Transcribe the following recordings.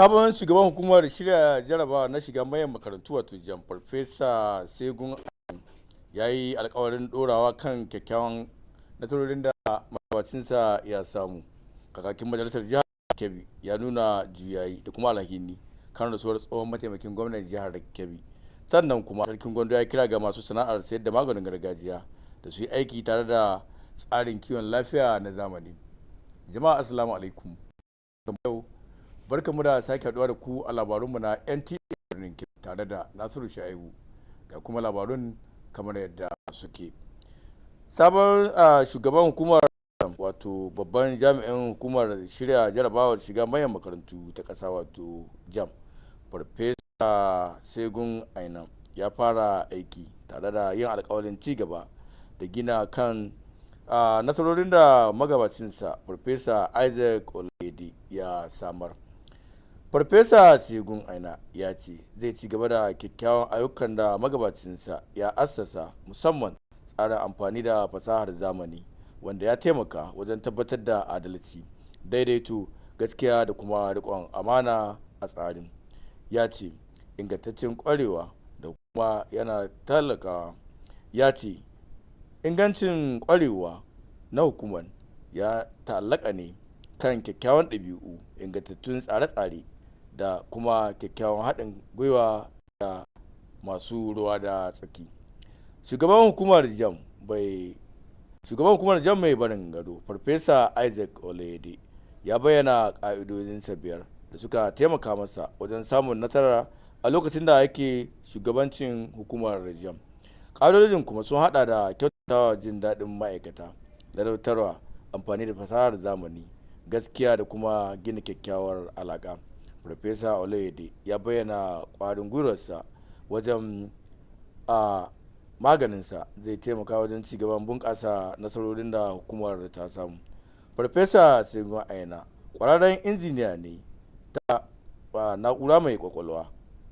Sabon shugaban hukumar shirya jarabawa na shiga manyan makarantu wato jam farfesa segun ya yi alkawarin dorawa kan kyakkyawan nasarorin da magabacinsa ya samu. Kakakin majalisar jihar Kebbi ya nuna juyayi da kuma alhini kan rasuwar tsohon mataimakin gwamnan jihar Kebbi. Sannan kuma sarkin Gondo ya kira ga masu sana'ar sayar da maganin gargajiya da su yi aiki tare da tsarin kiwon lafiya na zamani. Jama'a assalamu alaikum. Barkamu da sake haduwa da ku a labarunmu na Nta Birnin Kebbi tare da Nasiru Sha'ibu ga kuma labarun kamar yadda suke. Sabon shugaban hukumar wato babban jami'in hukumar shirya jarabawar shiga manyan makarantu ta ƙasa wato jam farfesa segun aina ya fara aiki tare da yin alkawarin ci gaba da gina kan nasarorin da magabacinsa farfesa isaac olede ya samar. Farfesa segun aina ya ce zai ci gaba da kyakkyawan ayyukan da magabacinsa ya assasa, musamman tsarin amfani da fasahar zamani wanda ya taimaka wajen tabbatar da adalci, daidaito, gaskiya da kuma riƙon amana a tsarin. Ya ce ingantaccen kwarewa da kuma yana talakawa. Ya ce ingancin kwarewa na hukumar ya ta'allaka ne kan kyakkyawan ɗabi'u, ingantattun tsare-tsare da kuma kyakkyawan haɗin gwiwa da masu ruwa da tsaki. Shugaban hukumar jam mai barin gado farfesa isaac olede ya bayyana ƙa'idodinsa biyar da suka taimaka masa wajen samun nasara a lokacin da yake shugabancin hukumar jam. Ƙa'idodin kuma sun hada da kyautatawa jin daɗin ma'aikata, ladabtarwa, amfani da fasahar zamani, gaskiya da kuma gina kyakkyawar alaƙa. Farfesa olede ya bayyana ƙwarin gwiwarsa wajen maganinsa zai taimaka wajen cigaban bunƙasa nasarorin da hukumar ta samu. Farfesa segun aina ƙwararren injiniya ne ta na'ura mai kwakwalwa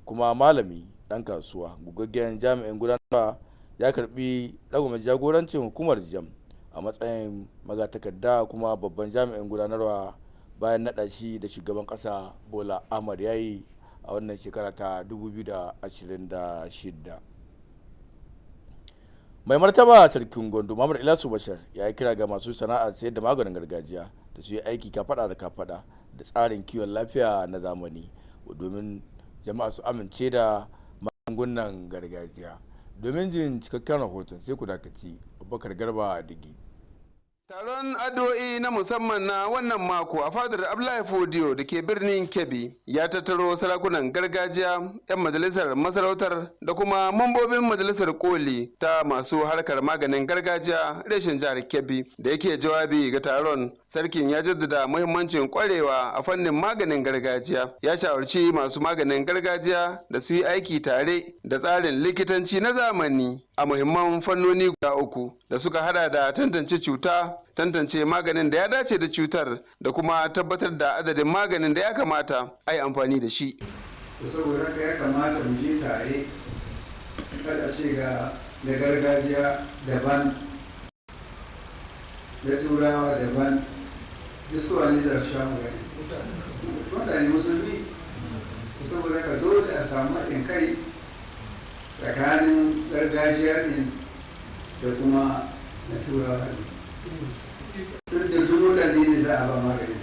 kuma malami ɗan kasuwa gugaggen jami'in gudanarwa. Ya karbi ragumar jagorancin hukumar jam a matsayin magatakarda kuma babban jami'in gudanarwa bayan naɗa shi da shugaban ƙasa bola ahmad ya yi a wannan shekara ta 2026. Mai martaba sarkin Gondo Muhammad Ilyasu Bashar ya yi kira ga masu sana'ar sayar da maganin gargajiya da su yi aiki kafada da kafada da tsarin kiwon lafiya na zamani domin jama'a su amince da magungunan gargajiya. Domin jin cikakken rahoton sai ku dakaci Abubakar Garba Digi. Taron addu'o'i na musamman na wannan mako a fadar Abdullahi Fodiyo da ke birnin Kebbi ya tattaro sarakunan gargajiya, 'yan majalisar masarautar da kuma mambobin majalisar koli ta masu harkar maganin gargajiya reshen jihar Kebbi. Da yake jawabi ga taron, sarkin ya jaddada muhimmancin kwarewa a fannin maganin gargajiya. Ya shawarci masu maganin gargajiya da su yi aiki tare da tsarin likitanci na zamani a muhimman fannoni guda uku da suka hada da tantance cuta, tantance maganin da ya dace da cutar da kuma tabbatar da adadin maganin da ya kamata a yi amfani da shi. Saboda haka ya kamata mu je tare, kada ce ga da gargajiya daban da turawa daban, diskowa ne da sha magani waɗanda musulmi. Saboda haka dole a samu haɗin kai tsakanin gargajiya ne da kuma na turawa ne. Tun da duk ne za a ba magani.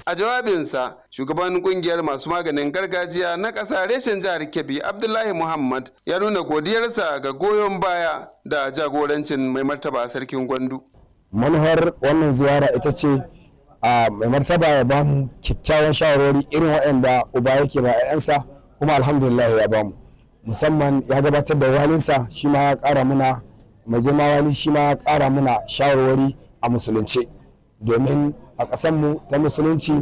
A jawabinsa, shugaban kungiyar masu maganin gargajiya na ƙasa reshen jihar Kebbi Abdullahi Muhammad ya nuna godiyarsa ga goyon baya da jagorancin mai martaba sarkin Gwandu. Manufar wannan ziyara ita ce mai martaba ya ba mu kyakkyawan shawarwari irin waɗanda uba yake ba 'ya'yansa, kuma alhamdulillah ya ba mu. Musamman ya gabatar da walinsa, shi ma ya ƙara muna mai girma wali, shi ma ya ƙara muna shawarwari a musulunci, domin a ƙasanmu ta musulunci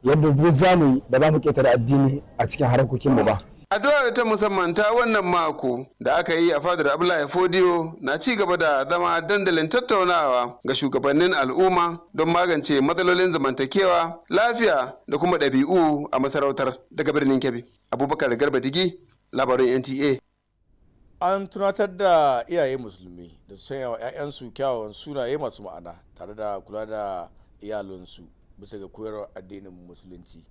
yadda duk zamu yi ba za mu ƙetare addini a cikin harkokinmu ba. Addu'ar ta musamman ta wannan mako da aka yi a fadar Abdullahi Fodiyo na ci gaba da zama dandalin tattaunawa ga shugabannin al'umma don magance matsalolin zamantakewa, lafiya da kuma ɗabi'u a masarautar. Daga birnin Kebbi, Abubakar Garba Digi, labarin Nta. An tunatar da iyaye musulmi da su sanya wa 'ya'yansu kyawawan sunaye masu ma'ana tare da kula da iyalansu bisa ga koyarwar addinin musulunci.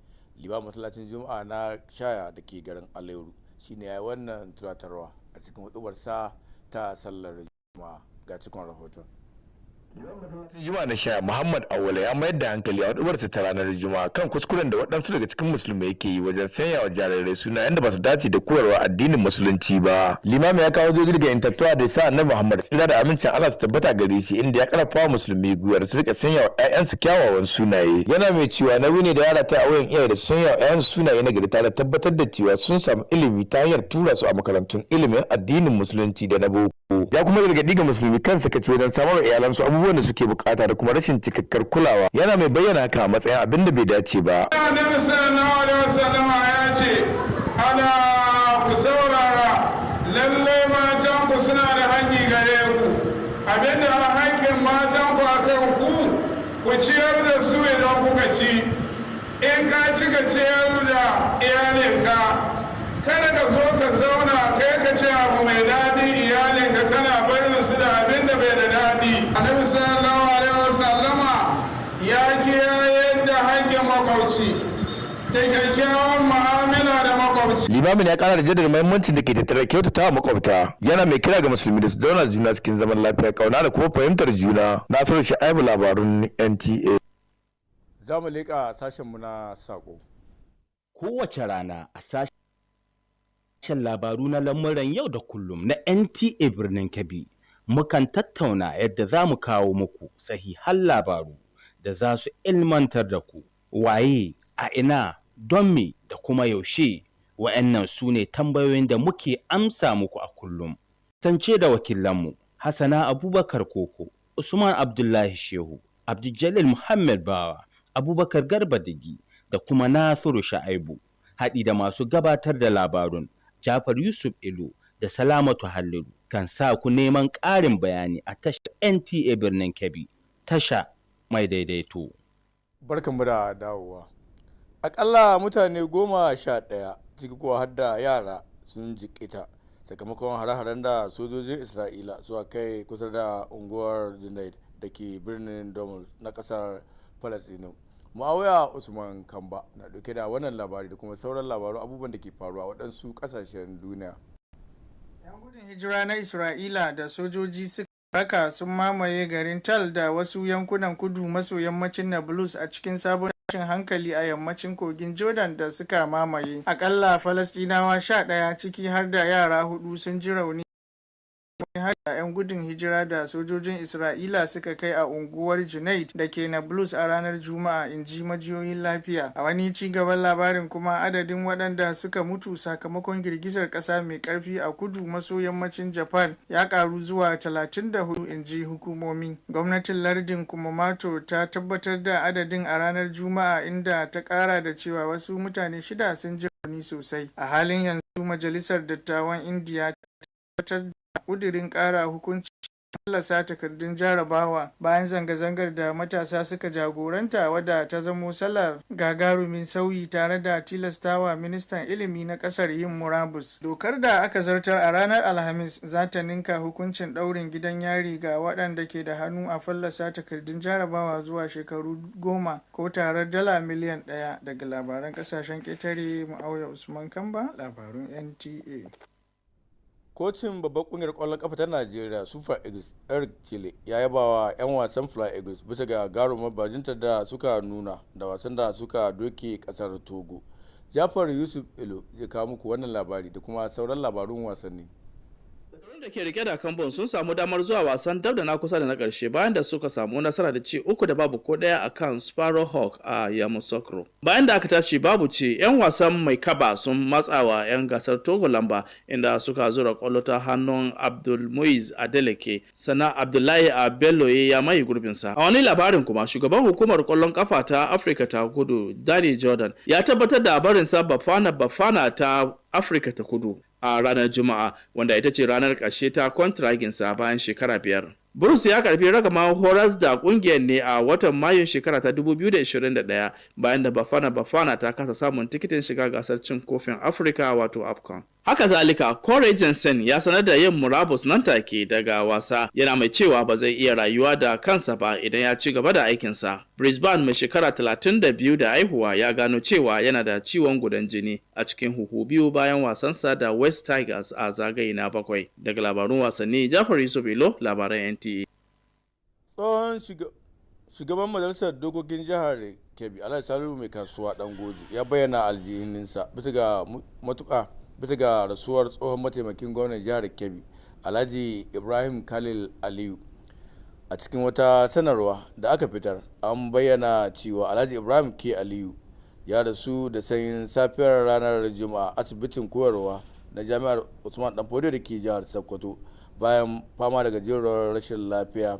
limamin masallacin juma'a na shaya da ke garin aleru shine ya yi wannan tunatarwa a cikin hudubarsa ta sallar juma'a. Ga cikin rahoton. Juma'a na sha Muhammad Awala ya mayar da hankali a hudubarsa ta ranar Juma'a kan kuskuren da waɗansu daga cikin musulmai ke yi wajen sanya wa jarirai suna yadda ba su dace da koyarwa addinin musulunci ba. Limamin ya kawo zoji daga intattuwa da sa annabi Muhammad tsira da amincin Allah su tabbata gare shi, inda ya karfafa wa musulmi gwiwar su rika sanya wa ƴaƴansu kyawawan sunaye. Yana mai cewa nauyi ne da yara ta auren iyaye da su sanya wa ƴaƴansu sunaye na gari tare da tabbatar da cewa sun samu ilimi ta hanyar tura su a makarantun ilimin addinin musulunci da na boko. Ya kuma gargaɗi ga musulmi kan sakaci wajen samar wa iyalansu abubuwan da suke bukata da kuma rashin cikakkar kulawa. Yana mai bayyana haka a matsayin abin da bai dace ba. Annabi sallallahu alaihi wasallama ya ce, ana ku saurara, lallai matan ku suna da haƙƙi gare ku. Abinda haƙƙin matan ku akan ku ciyar da su idan kuka ci. In ka ci ka ciyar da iyalinka, kada ka zo ka zauna kai ka ce abu mai daɗi iyalinka kana barin su da abin da bai da daɗi. Annabi sallallahu alaihi wasallama ya kiyaye da haƙƙin makwabci da kyakkyawan mu'amala da makwabci. Limamin ya kara da jaddada muhimmancin da ke tattare kyautata wa makwabta. Yana mai kira ga musulmi da su zauna juna cikin zaman lafiya, kauna da kuma fahimtar juna. Nasiru Sha'ibu, labarun NTA. Za mu leƙa sashenmu na sako. Kowace rana a sashen labaru na lamuran yau da kullum na NTA Birnin Kebbi mukan tattauna yadda za mu kawo muku sahihan labaru da za su ilmantar da ku waye, a ina, don me da kuma yaushe. Wa'annan su ne tambayoyin da muke amsa muku a kullum. Tance da wakilanmu Hassana Abubakar Koko, Usman Abdullahi Shehu, Abdul Muhammad Bawa, Abubakar Garba Digi da kuma Nasiru Sha'ibu, haɗi da masu gabatar da labarun Jafar Yusuf Ilu da Salamatu Halliru, kan sa ku neman ƙarin bayani a tashar NTA Birnin Kebbi, tasha mai daidaito. Barkanmu da dawowa. Akalla mutane 11 ciki kuwa har da yara sun jikita sakamakon hare-haren da sojojin Isra'ila suka kai kusa da unguwar Junaid da ke birnin Domus na kasar Falasɗinu. Muawiya Usman Kamba na dauke da wannan labari da kuma sauran labarun abubuwan da ke faruwa a waɗansu ƙasashen duniya. 'Yan gudun hijira na Isra'ila da sojoji suka raka sun mamaye garin Tal da wasu yankunan kudu maso yammacin Nablus a cikin sabon tashin hankali a yammacin kogin Jordan da suka mamaye. Akalla Falastinawa 11 ciki har da yara 4 sun ji rauni har da 'yan gudun hijira da sojojin Isra'ila suka kai a unguwar Junaid da ke Nablus a ranar Juma'a, in ji majiyoyin lafiya. A wani ci gaban labarin kuma, adadin waɗanda suka mutu sakamakon girgizar ƙasa mai ƙarfi a kudu maso yammacin Japan ya ƙaru zuwa 34, in ji hukumomi. Gwamnatin lardin Kumamoto ta tabbatar da adadin a ranar Juma'a, inda ta ƙara da cewa wasu mutane 6 sun ji rauni sosai. A halin yanzu, Majalisar Dattawan Indiya ta tabbatar da ƙudirin ƙara hukunci fallasa takardun jarabawa bayan zanga-zangar da matasa suka jagoranta, wadda ta zamo salar gagarumin sauyi tare da tilastawa ministan ilimi na ƙasar yin murabus. Dokar da aka zartar a ranar Alhamis za ta ninka hukuncin ɗaurin gidan yari ga waɗanda ke da hannu a fallasa takardun jarabawa zuwa shekaru 10 ko tarar dala miliyan 1. Daga labaran ƙasashen ƙetare, Muawiya Usman Kamba, labarun NTA. Kocin babbar kungiyar kwallon kafa ta Najeriya Super Eagles Eric Chile ya yaba wa 'yan wasan Fly Eagles bisa ga garumar bajinta da suka nuna da wasan da suka doke kasar Togo. Jafar Yusuf Ilo zai kawo muku wannan labari da kuma sauran labarun wasanni. da ke rike da kambun sun samu damar zuwa wasan dab da na kusa da na karshe bayan da suka samu nasara da ci 3-0 ko daya a kan Sparrowhawk a Yamoussoukro. Bayan da aka tashi babu ci, 'yan wasan mai kaba sun matsawa 'yan gasar Togo lamba inda suka zura kwallo ta hannun Abdul Muiz Adeleke, sana Abdullahi Abelloye ya mai gurbinsa. A wani labarin kuma, shugaban hukumar kwallon kafa ta Afirka ta Kudu Danny Jordan ya tabbatar da barinsa Bafana ta Afirka ta Kudu a ranar Juma'a, wanda ita ce ranar ƙarshe ta kwantiraginsa bayan shekara 5. Bruce ya karfi ragamar horas da kungiyar ne a watan Mayun shekara ta 2021 bayan da Bafana ta kasa samun tikitin shiga gasar cin kofin Afirka wato AFCON. Haka zalika, Corey Jensen ya sanar da yin murabus nan take daga wasa, yana mai cewa ba zai iya rayuwa da kansa ba idan ya ci gaba da aikinsa. Brisbane mai shekara 32 da haihuwa ya gano cewa yana da ciwon gudan jini a cikin huhu biyu bayan wasansa da West Tigers a zagaye na 7. Daga labarun wasanni, Jafar Yusuf Ilo, labaran NTA. Tsohon shugaban majalisar dokokin jihar Kebbi Alhaji Salihu mai kasuwa Dangoji ya bayyana aljihininsa bisa ga rasuwar tsohon mataimakin gwamnan jihar Kebbi Alhaji Ibrahim Khalil Aliyu. A cikin wata sanarwa da aka fitar, an bayyana cewa Alhaji Ibrahim K. Aliyu ya rasu da sanyin safiyar ranar Juma'a asibitin koyarwa na Jami'ar Usman Danfodiyo da ke jihar Sokoto bayan fama da gajeruwar rashin lafiya.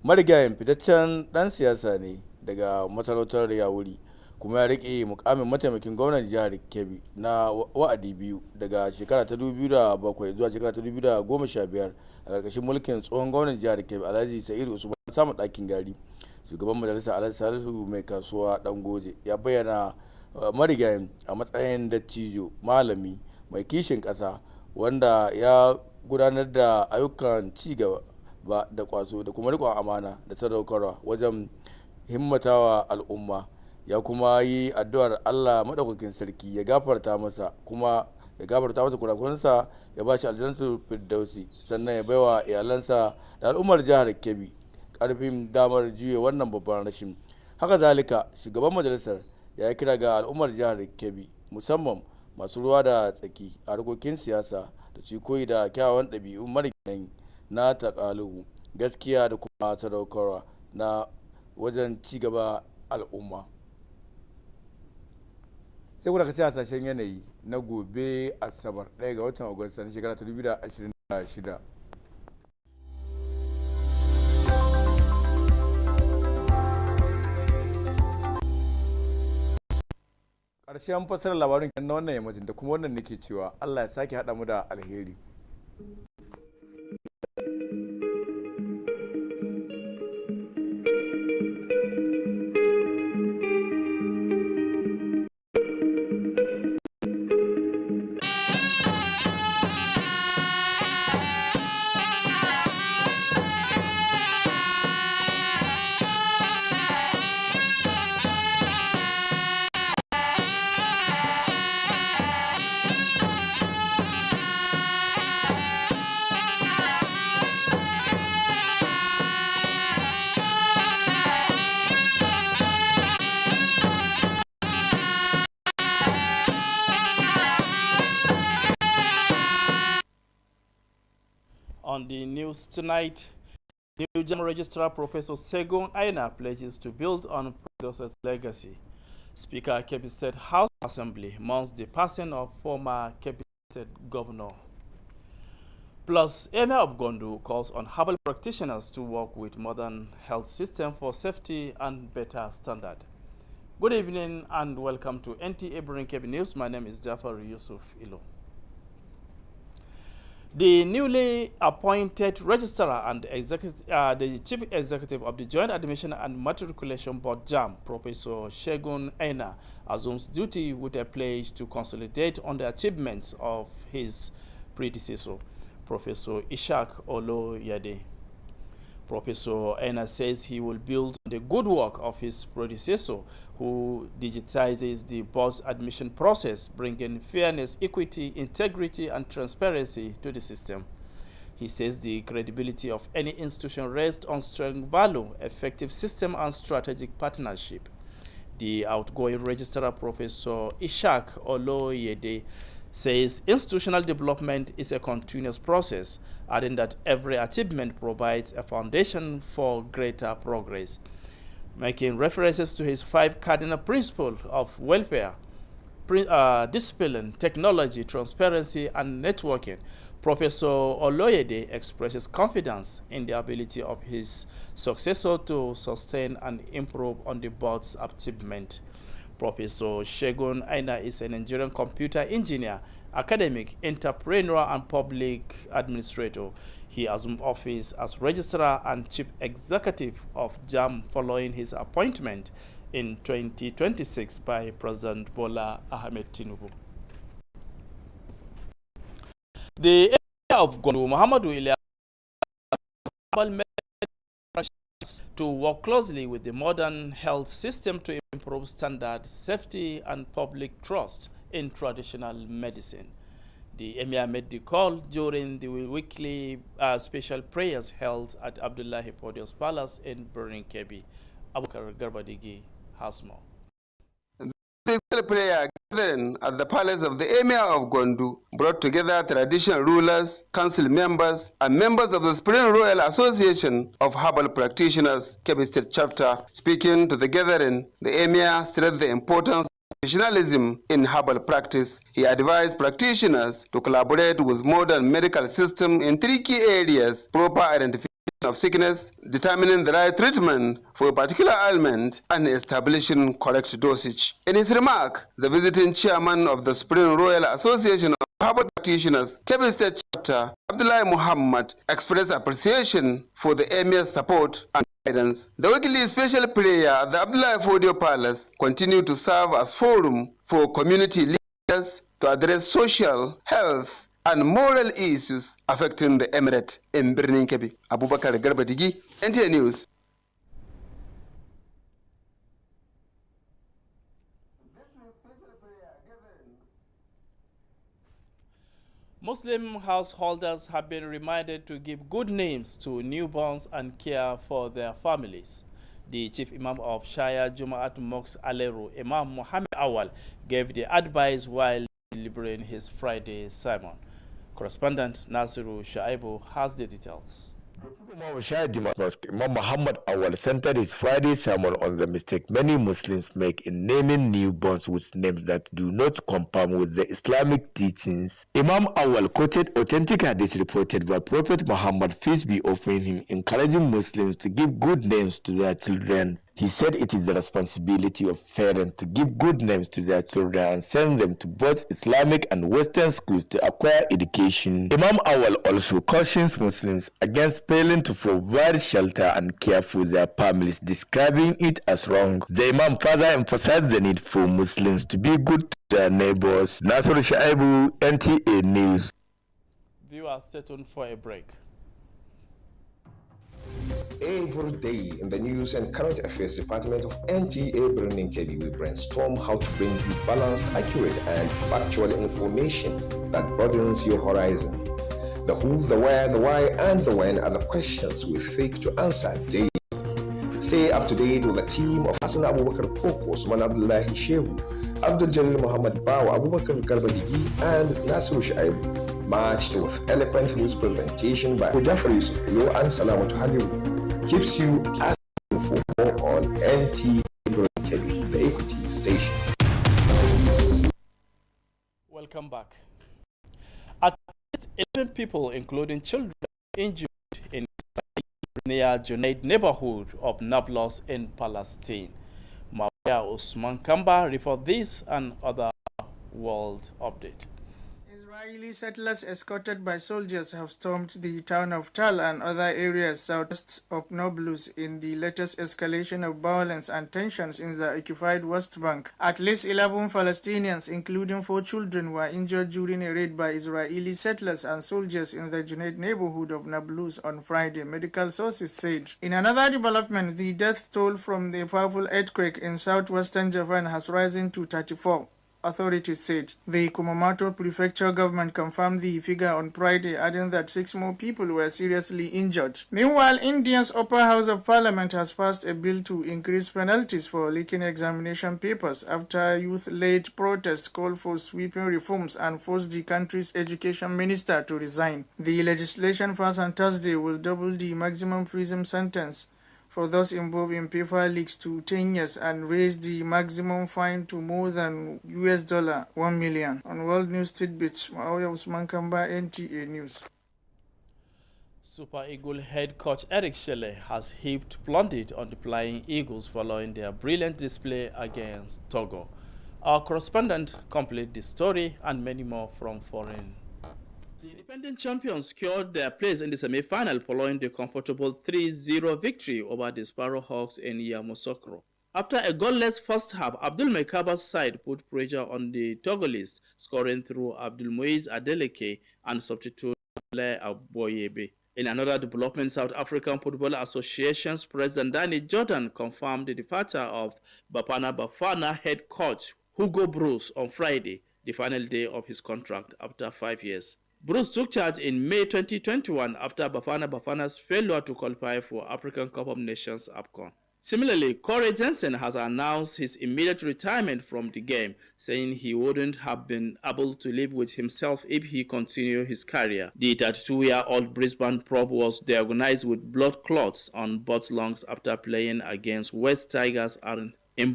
Marigayin fitaccen dan siyasa ne daga masarautar Yawuri, kuma ya rike mukamin mataimakin gwamnan jihar Kebbi na wa'adi biyu daga shekara ta 2007 zuwa shekara ta 2015 a ƙarƙashin mulkin tsohon gwamnan jihar Kebbi Alhaji Sa'idu Usman samun ɗakin gari. Shugaban majalisa Alhaji Salisu mai kasuwa Dangoje ya bayyana marigayin a matsayin dattijo, malami mai kishin ƙasa wanda ya gudanar da ayyukan ci gaba da kwazo da kuma riƙon amana da sadaukarwa wajen himmatawa al'umma. Ya kuma yi addu'ar Allah madaukakin sarki ya gafarta masa kurakuransa, ya ba shi aljannatul firdausi, sannan ya baiwa iyalansa da al'ummar jihar Kebbi karfin damar juye wannan babban rashin. Haka zalika, shugaban majalisar ya yi kira ga al'ummar jihar Kebbi, musamman masu ruwa da tsaki a harkokin siyasa, da su koyi da kyawawan ɗabi'un marigayi na takalu, gaskiya da kuma sadaukarwa na wajen ci gaba al'umma. Sai kuma daga hasashen yanayi na gobe Asabar 1 ga watan Agusta na shekara 2026. Ƙarshen fasarar labarin na wannan yammacin da kuma wannan nake cewa Allah ya sake haɗa mu da alheri. On the news tonight, new General Registrar Professor Segun Aina pledges to build on predecessor's legacy. Speaker Kebbi State House Assembly mourns the passing of former Kebbi State Governor. Plus, Emir of Gondu calls on herbal practitioners to work with modern health system for safety and better standard. Good evening and welcome to Nta Birnin Kebbi News. My name is Jafar Yusuf Ilo. The newly appointed registrar and the chief executive of the Joint Admission and Matriculation Board (JAM), Professor Segun Aina, assumes duty with a pledge to consolidate on the achievements of his predecessor, Professor Ishaq Oloyede. Professor Aina says he will build on the good work of his predecessor, who digitizes the board's admission process, bringing fairness, equity, integrity, and transparency to the system. He says the credibility of any institution rests on strong value, effective system, and strategic partnership. The outgoing registrar, Professor Ishaq Oloyede, says institutional development is a continuous process, adding that every achievement provides a foundation for greater progress. Making references to his 5 cardinal principles of welfare, discipline, technology, transparency, and networking, Professor Oloyede expresses confidence in the ability of his successor to sustain and improve on the board's achievement. Professor Segun Aina is a Nigerian computer engineer, academic, entrepreneur, and public administrator. He assumed office as registrar and chief executive of JAM following his appointment in 2026 by President Bola Ahmed Tinubu. The area of Gondu, Muhammadu Ilyas, to work closely with the modern health system to improve standard safety and public trust in traditional medicine. The Emir made the call during the weekly special prayers held at Abdullahi Podium's Palace in Birnin Kebbi. Abubakar Garbadigi has more. Special prayer gathering at the palace of the Emir of Gondu brought together traditional rulers, council members, and members of the Spring Royal Association of Herbal Practitioners, Kebbi State Chapter. Speaking to the gathering, the Emir stressed the importance of professionalism in herbal practice. He advised practitioners to collaborate with modern medical system in 3 key areas: proper identification of sickness, determining the right treatment for a particular ailment, and establishing correct dosage. In his remark, the visiting chairman of the Spring Royal Association of Herbal Practitioners, Kebbi State Chapter, Abdullahi Muhammad, expressed appreciation for the Emir's support and guidance. The weekly special prayer at the Abdullahi Fodio Palace continued to serve as forum for community leaders to address social, health, and moral issues affecting the emirate in Birnin Kebbi. Abubakar Garbadigi, NTA News. Muslim householders have been reminded to give good names to newborns and care for their families. The chief imam of Shaya Jumaat Mosque Aleru, Imam Muhammad Awal, gave the advice while delivering his Friday sermon. Correspondent Nasiru Shaibu has the details. Imam Muhammad Awal centered his Friday sermon on the mistake many Muslims make in naming newborns with names that do not conform with the Islamic teachings. Imam Awal quoted authentic hadith reported by Prophet Muhammad, peace be upon him, encouraging Muslims to give good names to their children. He said it is the responsibility of parents to give good names to their children and send them to both Islamic and Western schools to acquire education. Imam Awal also cautions Muslims against failing to provide shelter and care for their families, describing it as wrong. The Imam further emphasized the need for Muslims to be good to their neighbors. Nasir Shaibu, NTA News. Viewers, stay tuned for a break. Every day in the News and Current Affairs Department of Nta Birnin Kebbi, we brainstorm how to bring you balanced, accurate, and factual information that broadens your horizon. The who, the where, the why, and the when are the questions we seek to answer daily. Stay up to date with the team of Hassan Abubakar Koko, Usman Abdullahi Shehu, Abdul Jalil Muhammad Bawa, Abubakar Garbadigi, and Nasiru Shaibu. Matched with eloquent news presentation by Jafar Yusuf Ilo and Salamut Haliru, keeps you asking for more on Nta Birnin Kebbi, the Equity Station. Welcome back. At least 11 people, including children, injured in near Junaid neighborhood of Nablus in Palestine. Mawia Usman Kamba report this and other world update. Israeli settlers escorted by soldiers have stormed the town of Tal and other areas southwest of Nablus in the latest escalation of violence and tensions in the occupied West Bank. At least 11 Palestinians, including 4 children, were injured during a raid by Israeli settlers and soldiers in the Junaid neighborhood of Nablus on Friday, medical sources said. In another development, the death toll from the powerful earthquake in southwestern Japan has risen to 34. Authorities said. The Kumamoto Prefecture government confirmed the figure on Friday, adding that 6 more people were seriously injured. Meanwhile, India's upper house of parliament has passed a bill to increase penalties for leaking examination papers after youth-led protests called for sweeping reforms and forced the country's education minister to resign. The legislation passed on Thursday will double the maximum prison sentence for those involved in paper leaks to 10 years and raise the maximum fine to more than $1 million. On World News Tidbits, Mawia Usman Kamba, NTA News. Super Eagle head coach Eric Shelley has heaped plundered on the Flying Eagles following their brilliant display against Togo. Our correspondent completes the story and many more from foreign. The defending champions secured their place in the semi-final following the comfortable 3-0 victory over the Sparrowhawks in Yamoussoukro. After a goalless first half, Abdul Mekaba's side put pressure on the Togolese, scoring through Abdul Muiz Adeleke and substitute Blair Aboyebe. In another development, South African Football Association's president Danny Jordan confirmed the departure of Bafana Bafana head coach Hugo Bruce on Friday, the final day of his contract after 5 years. Bruce took charge in May 2021 after Bafana Bafana's failure to qualify for African Cup of Nations AFCON. Similarly, Corey Jensen has announced his immediate retirement from the game, saying he wouldn't have been able to live with himself if he continued his career. The 32-year-old Brisbane prop was diagnosed with blood clots on both lungs after playing against West Tigers in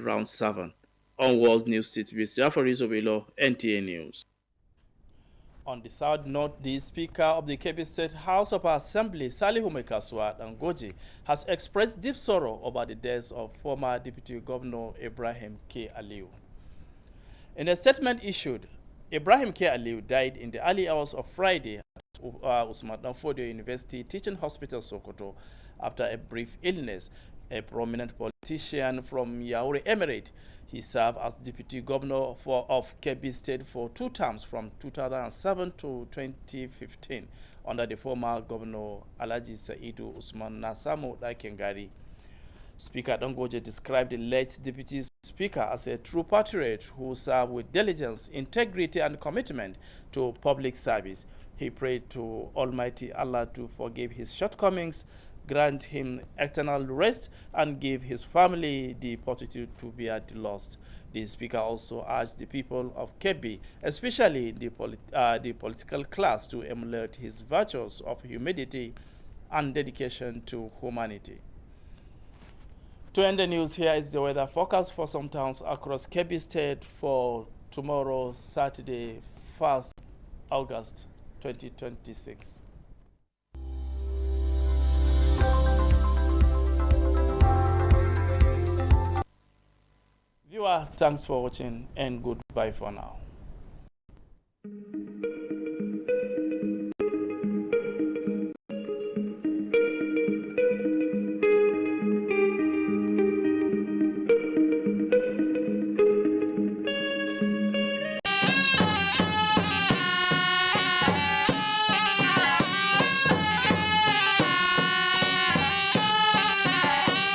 round 7. On World News TV, Jafari Zobelo, NTA News. On the south note, the Speaker of the Kebbi State House of Assembly, Salihu Mekaswa Dangoji, has expressed deep sorrow over the death of former Deputy Governor Ibrahim K. Aliu. In a statement issued, Ibrahim K. Aliu died in the early hours of Friday at Usman Danfodio University Teaching Hospital, Sokoto, after a brief illness. A prominent politician from Yaouré Emirate, he served as Deputy Governor of Kebbi State for 2 terms from 2007 to 2015 under the former Governor Alhaji Saidu Usman Nasamu Daikengari. Speaker Dangoje described the late Deputy Speaker as a true patriot who served with diligence, integrity, and commitment to public service. He prayed to Almighty Allah to forgive his shortcomings, grant him eternal rest, and give his family the fortitude to bear the loss. The Speaker also urged the people of Kebbi, especially the political class, to emulate his virtues of humility and dedication to humanity. To end the news, here is the weather forecast for some towns across Kebbi State for tomorrow, Saturday, 1st August 2026. Viewer, thanks for watching and goodbye for now.